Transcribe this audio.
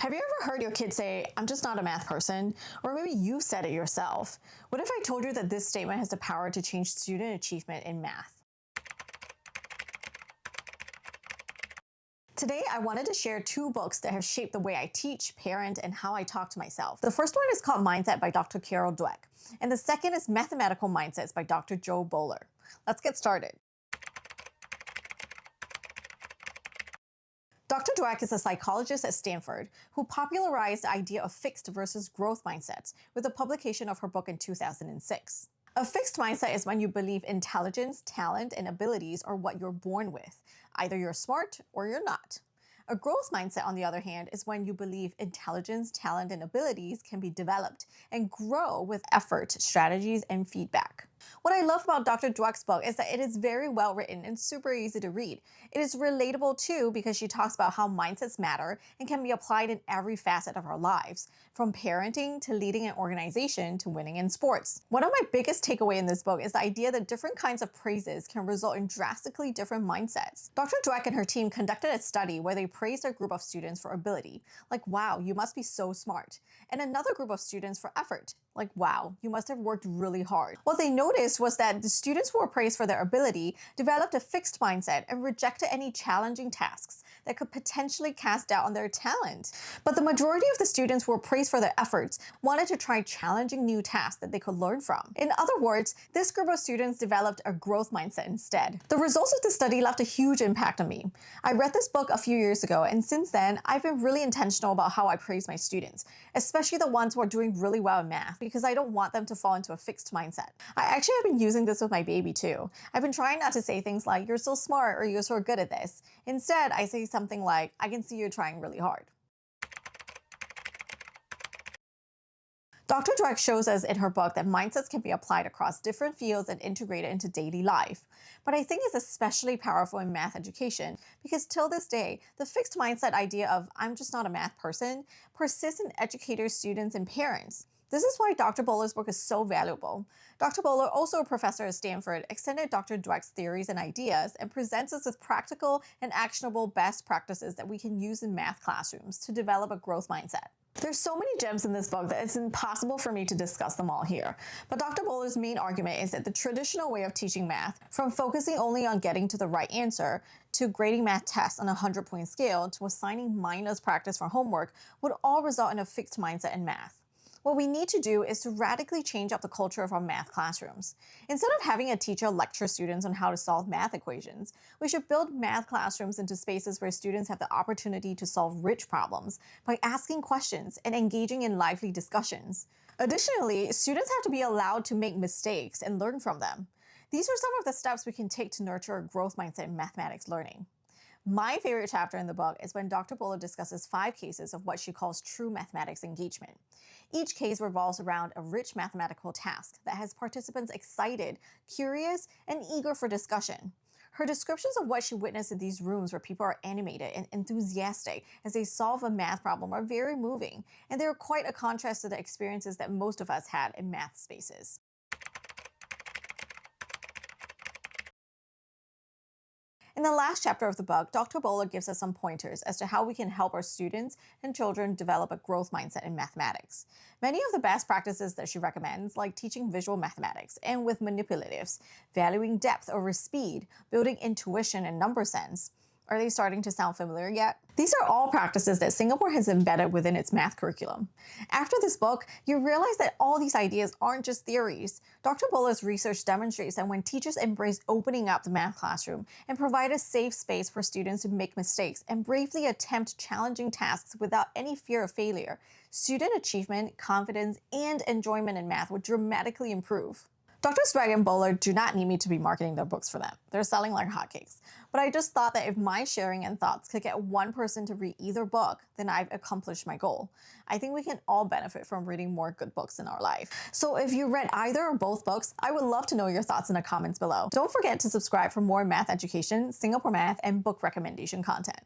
Have you ever heard your kid say, "I'm just not a math person"? Or maybe you said it yourself. What if I told you that this statement has the power to change student achievement in math? Today, I wanted to share two books that have shaped the way I teach, parent, and how I talk to myself. The first one is called Mindset by Dr. Carol Dweck, and the second is Mathematical Mindsets by Dr. Boaler. Let's get started. Dr. Dweck is a psychologist at Stanford who popularized the idea of fixed versus growth mindsets with the publication of her book in 2006. A fixed mindset is when you believe intelligence, talent, and abilities are what you're born with. Either you're smart or you're not. A growth mindset, on the other hand, is when you believe intelligence, talent, and abilities can be developed and grow with effort, strategies, and feedback. What I love about Dr. Dweck's book is that it is very well written and super easy to read. It is relatable too because she talks about how mindsets matter and can be applied in every facet of our lives, from parenting to leading an organization to winning in sports. One of my biggest takeaway in this book is the idea that different kinds of praises can result in drastically different mindsets. Dr. Dweck and her team conducted a study where they praised a group of students for ability, like, "Wow, you must be so smart," and another group of students for effort, like, "Wow, you must have worked really hard." What they noticed was that the students who were praised for their ability developed a fixed mindset and rejected any challenging tasks that could potentially cast doubt on their talent. But the majority of the students who were praised for their efforts wanted to try challenging new tasks that they could learn from. In other words, this group of students developed a growth mindset instead. The results of the study left a huge impact on me. I read this book a few years ago, and since then, I've been really intentional about how I praise my students, especially the ones who are doing really well in math, because I don't want them to fall into a fixed mindset. I actually have been using this with my baby too. I've been trying not to say things like, "You're so smart" or "You're so good at this." Instead, I say something like, "I can see you're trying really hard." Dr. Dweck shows us in her book that mindsets can be applied across different fields and integrated into daily life. But I think it's especially powerful in math education because till this day, the fixed mindset idea of "I'm just not a math person" persists in educators, students, and parents. This is why Dr. Boaler's book is so valuable. Dr. Boaler, also a professor at Stanford, extended Dr. Dweck's theories and ideas and presents us with practical and actionable best practices that we can use in math classrooms to develop a growth mindset. There's so many gems in this book that it's impossible for me to discuss them all here. But Dr. Boaler's main argument is that the traditional way of teaching math, from focusing only on getting to the right answer, to grading math tests on a 100-point scale, to assigning mindless practice for homework, would all result in a fixed mindset in math. What we need to do is to radically change up the culture of our math classrooms. Instead of having a teacher lecture students on how to solve math equations, we should build math classrooms into spaces where students have the opportunity to solve rich problems by asking questions and engaging in lively discussions. Additionally, students have to be allowed to make mistakes and learn from them. These are some of the steps we can take to nurture a growth mindset in mathematics learning. My favorite chapter in the book is when Dr. Boaler discusses 5 cases of what she calls true mathematics engagement. Each case revolves around a rich mathematical task that has participants excited, curious, and eager for discussion. Her descriptions of what she witnessed in these rooms where people are animated and enthusiastic as they solve a math problem are very moving, and they are quite a contrast to the experiences that most of us had in math spaces. In the last chapter of the book, Dr. Boaler gives us some pointers as to how we can help our students and children develop a growth mindset in mathematics. Many of the best practices that she recommends, like teaching visual mathematics and with manipulatives, valuing depth over speed, building intuition and number sense. Are they starting to sound familiar yet? These are all practices that Singapore has embedded within its math curriculum. After this book, you realize that all these ideas aren't just theories. Dr. Boaler's research demonstrates that when teachers embrace opening up the math classroom and provide a safe space for students to make mistakes and bravely attempt challenging tasks without any fear of failure, student achievement, confidence, and enjoyment in math would dramatically improve. Dr. Dweck and Boaler do not need me to be marketing their books for them. They're selling like hotcakes. But I just thought that if my sharing and thoughts could get one person to read either book, then I've accomplished my goal. I think we can all benefit from reading more good books in our life. So if you read either or both books, I would love to know your thoughts in the comments below. Don't forget to subscribe for more math education, Singapore math, and book recommendation content.